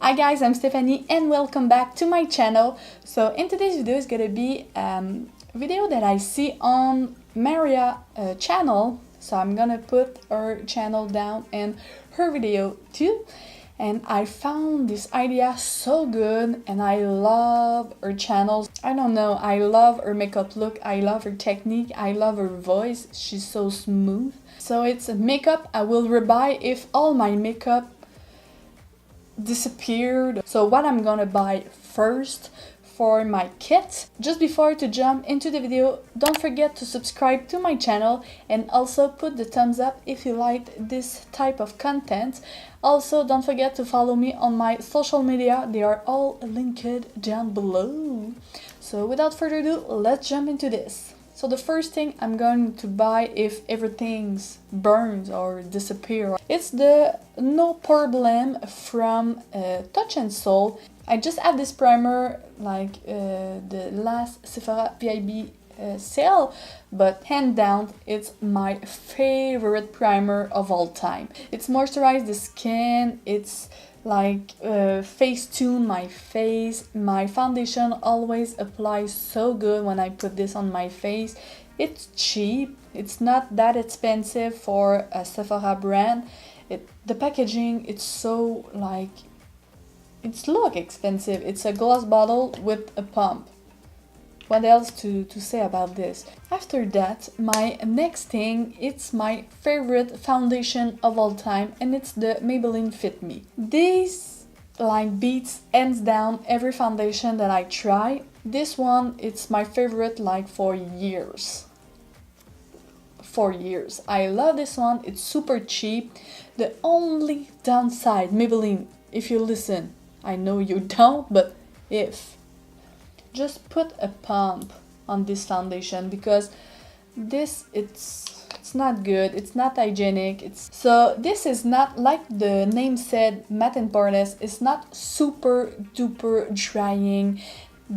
Hi guys, I'm Stephanie and welcome back to my channel. So in today's video is gonna be a video that I see on MARIAH'S channel. So I'm gonna put her channel down and her video too. And I found this idea so good and I love her channels. I don't know, I love her makeup look, I love her technique, I love her voice. She's so smooth. So it's a makeup I will rebuy if all my makeup disappeared. So what I'm gonna buy first for my kit. Just before to jump into the video, don't forget to subscribe to my channel and also put the thumbs up if you liked this type of content. Also, don't forget to follow me on my social media. They are all linked down below. So without further ado, let's jump into this. So the first thing I'm going to buy if everything burns or disappears, it's the No Pore Blem from Touch and Soul. I just have this primer like the last Sephora VIB sale, but hand down it's my favorite primer of all time. It's moisturized the skin, it's like face tune my face. My foundation always applies so good when I put this on my face. It's cheap, it's not that expensive for a Sephora brand. The packaging, it's so like, it's look expensive. It's a glass bottle with a pump. What else to say about this? After that, my next thing, it's my favorite foundation of all time, and it's the Maybelline Fit Me. This like beats hands down every foundation that I try. This one, it's my favorite like for years. For years. I love this one. It's super cheap. The only downside, Maybelline, if you listen, I know you don't, but if just put a pump on this foundation, because this it's not good, it's not hygienic. So this is not, like the name said, matte and poreless. It's not super duper drying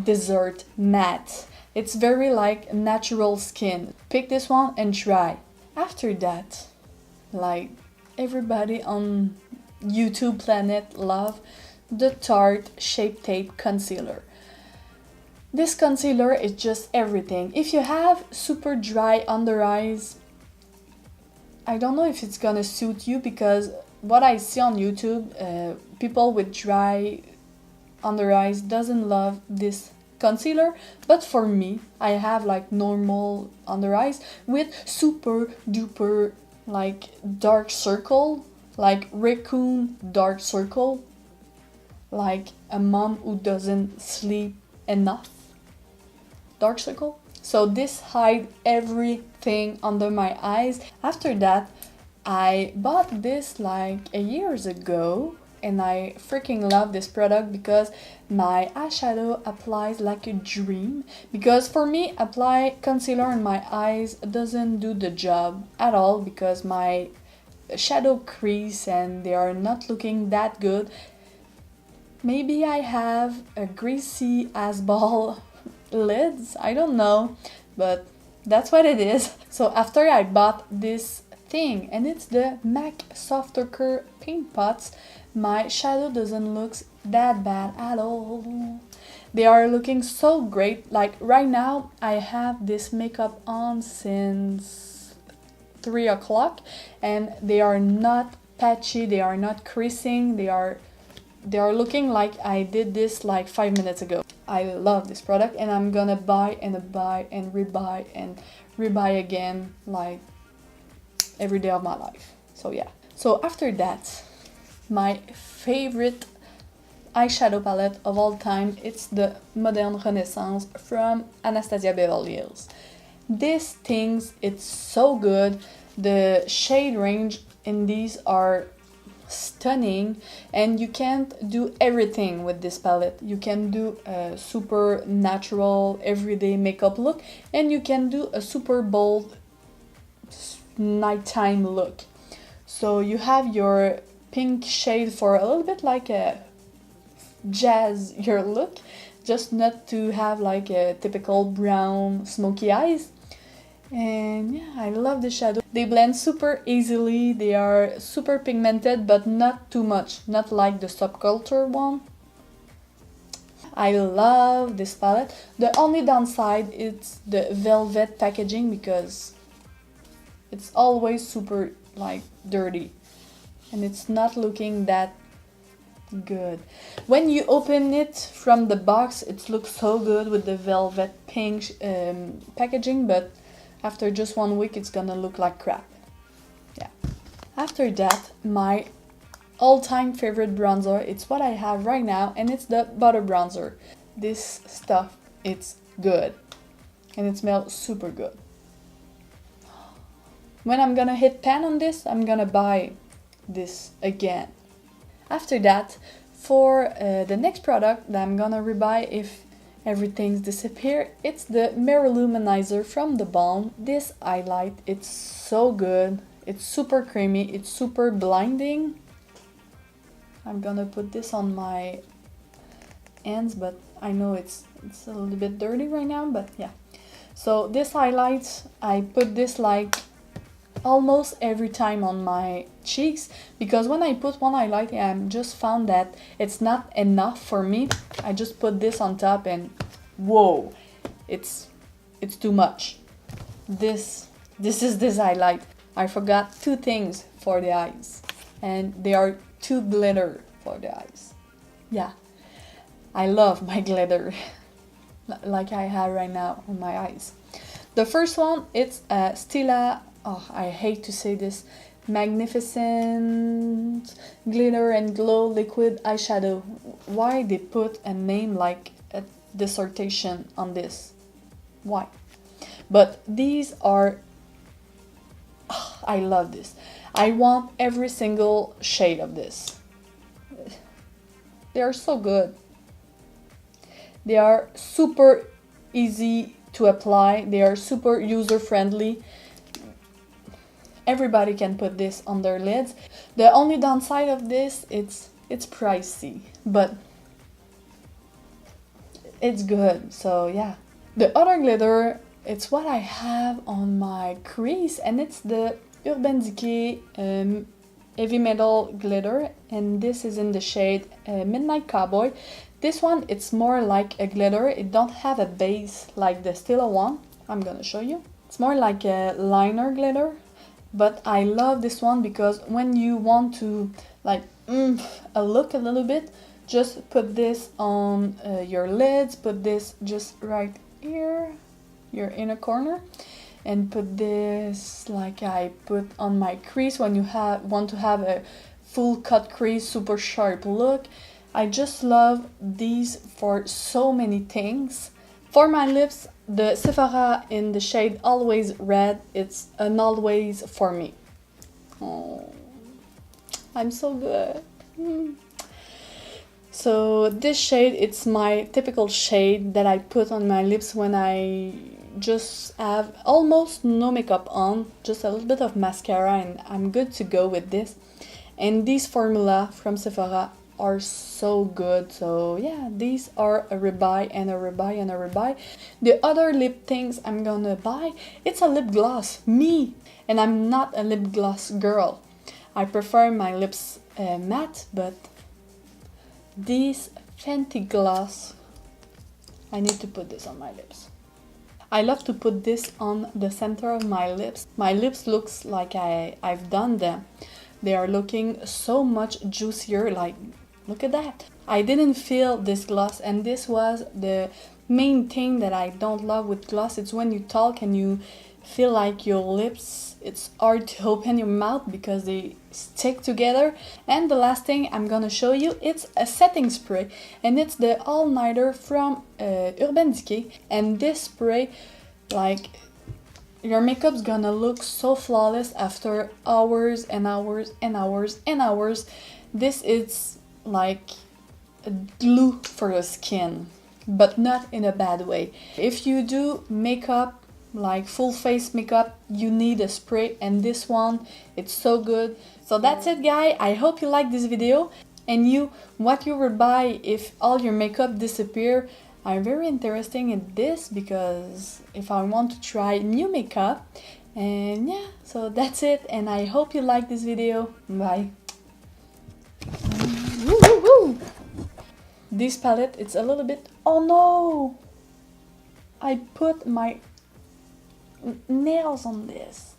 dessert matte. It's very like natural skin. Pick this one and try. After that, like everybody on YouTube planet love the Tarte Shape Tape Concealer. This concealer is just everything. If you have super dry under eyes, I don't know if it's gonna suit you, because what I see on YouTube, people with dry under eyes doesn't love this concealer. But for me, I have like normal under eyes with super duper like dark circle, like raccoon dark circle, like a mom who doesn't sleep enough dark circle. So this hide everything under my eyes. After that, I bought this like a years ago and I freaking love this product because my eyeshadow applies like a dream. Because for me, apply concealer on my eyes doesn't do the job at all, because my shadow crease and they are not looking that good. Maybe I have a greasy ass ball lids, I don't know, but that's what it is. So after I bought this thing, and it's the MAC Soft Ochre Paint Pots, my shadow doesn't look that bad at all. They are looking so great. Like right now, I have this makeup on since 3 o'clock and they are not patchy, they are not creasing, they are looking like I did this like 5 minutes ago. I love this product and I'm gonna buy and buy and rebuy again like every day of my life. So yeah. So after that, my favorite eyeshadow palette of all time, it's the Modern Renaissance from Anastasia Beverly Hills. These things, it's so good. The shade range in these are stunning, and you can't do everything with this palette. You can do a super natural everyday makeup look, and you can do a super bold nighttime look. So you have your pink shade for a little bit like a jazz your look, just not to have like a typical brown smoky eyes. And yeah, I love the shadow. They blend super easily. They are super pigmented, but not too much. Not like the subculture one. I love this palette. The only downside is the velvet packaging because it's always super like dirty. And it's not looking that good. When you open it from the box, it looks so good with the velvet pink packaging, but after just 1 week, it's gonna look like crap. Yeah. After that, my all-time favorite bronzer, it's what I have right now, and it's the butter bronzer. This stuff, it's good. And it smells super good. When I'm gonna hit pan on this, I'm gonna buy this again. After that, for the next product that I'm gonna rebuy if everything's disappear, it's the Marylou Manizer from the Balm. This highlight, it's so good. It's super creamy, it's super blinding. I'm gonna put this on my hands, but I know it's a little bit dirty right now, but yeah. So this highlight, I put this like almost every time on my cheeks, because when I put one highlight, I just found that it's not enough for me. I just put this on top and whoa, it's too much. This is this highlight. I forgot 2 things for the eyes, and they are 2 glitter for the eyes. Yeah, I love my glitter like I have right now on my eyes. The first one, it's Stila. Oh, I hate to say this. Magnificent Glitter and Glow Liquid Eyeshadow. Why they put a name like a dissertation on this? Why? But these are... Oh, I love this. I want every single shade of this. They are so good. They are super easy to apply. They are super user-friendly. Everybody can put this on their lids. The only downside of this, it's pricey, but it's good. So yeah. The other glitter, it's what I have on my crease, and it's the Urban Decay Heavy Metal Glitter, and this is in the shade Midnight Cowboy. This one, it's more like a glitter. It don't have a base like the Stila one. I'm gonna show you. It's more like a liner glitter. But I love this one because when you want to like look a little bit, just put this on your lids, put this just right here, your inner corner, and put this like I put on my crease when you want to have a full cut crease, super sharp look. I just love these for so many things. For my lips, the Sephora in the shade Always Red, it's an always for me. Oh, I'm so good. So this shade, it's my typical shade that I put on my lips when I just have almost no makeup on, just a little bit of mascara, and I'm good to go with this. And these formula from Sephora are so good. So yeah, these are a rebuy and a rebuy and a rebuy. The other lip things I'm gonna buy, it's a lip gloss. Me! And I'm not a lip gloss girl. I prefer my lips matte, but this Fenty gloss, I need to put this on my lips. I love to put this on the center of my lips. My lips looks like I've done them. They are looking so much juicier, like look at that. I didn't feel this gloss, and this was the main thing that I don't love with gloss. It's when you talk and you feel like your lips, it's hard to open your mouth because they stick together. And the last thing I'm gonna show you, it's a setting spray, and it's the All Nighter from Urban Decay. And this spray, like, your makeup's gonna look so flawless after hours and hours and hours and hours. This is like a glue for your skin, but not in a bad way. If you do makeup, like full face makeup, you need a spray, and this one, it's so good. So that's it, guys. I hope you like this video. And you, what you would buy if all your makeup disappear? I'm very interested in this because if I want to try new makeup. And yeah, so that's it, and I hope you like this video. Bye. Woo, woo, woo. This palette, it's a little bit, oh no, I put my nails on this.